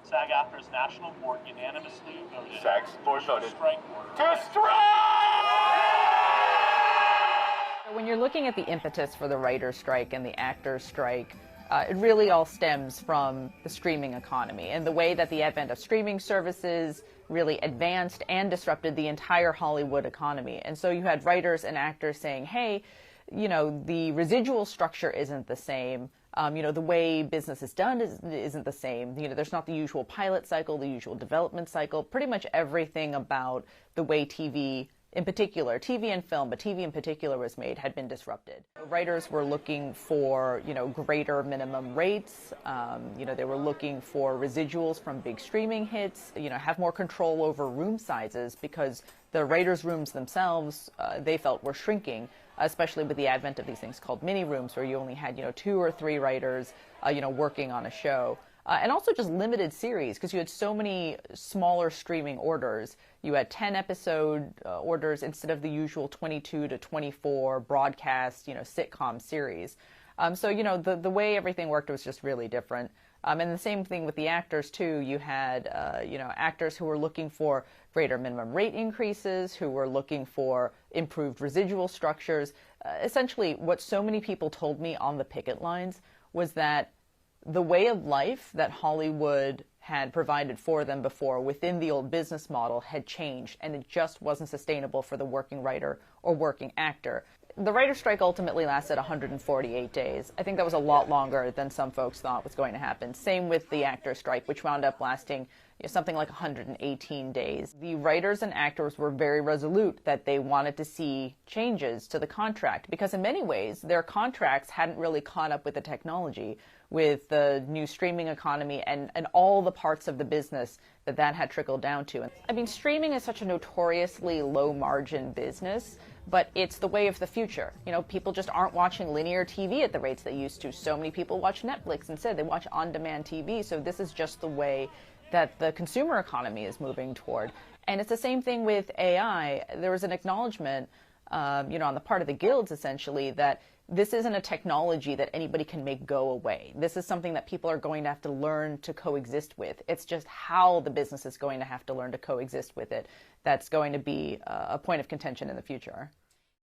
SAG-AFTRA's National Board unanimously voted SAG's board voted strike to strike! When you're looking at the impetus for the writer's strike and the actor's strike, it really all stems from the streaming economy and the way that the advent of streaming services really advanced and disrupted the entire Hollywood economy. And so you had writers and actors saying, hey, you know, the residual structure isn't the same. You know, the way business is done isn't the same. You know, there's not the usual pilot cycle, the usual development cycle. Pretty much everything about the way TV in particular, TV and film, but TV in particular was made, had been disrupted. Writers were looking for, you know, greater minimum rates. You know, they were looking for residuals from big streaming hits, you know, have more control over room sizes because the writers' rooms themselves, they felt were shrinking, especially with the advent of these things called mini rooms where you only had, you know, 2 or 3 writers, you know, working on a show. And also just limited series, because you had so many smaller streaming orders. You had 10-episode orders instead of the usual 22 to 24 broadcast, you know, sitcom series. So, you know, the way everything worked was just really different. And the same thing with the actors, too. You had, you know, actors who were looking for greater minimum rate increases, who were looking for improved residual structures. Essentially, what so many people told me on the picket lines was that the way of life that Hollywood had provided for them before within the old business model had changed, and it just wasn't sustainable for the working writer or working actor. The writer's strike ultimately lasted 148 days. I think that was a lot longer than some folks thought was going to happen. Same with the actor's strike, which wound up lasting, you know, something like 118 days. The writers and actors were very resolute that they wanted to see changes to the contract because in many ways their contracts hadn't really caught up with the technology, with the new streaming economy and all the parts of the business that had trickled down to. I mean, streaming is such a notoriously low-margin business, but it's the way of the future. You know, people just aren't watching linear TV at the rates they used to. So many people watch Netflix instead. They watch on-demand TV. So this is just the way that the consumer economy is moving toward. And it's the same thing with AI. There was an acknowledgement, you know, on the part of the guilds, essentially, that this isn't a technology that anybody can make go away. This is something that people are going to have to learn to coexist with. It's just how the business is going to have to learn to coexist with it that's going to be a point of contention in the future.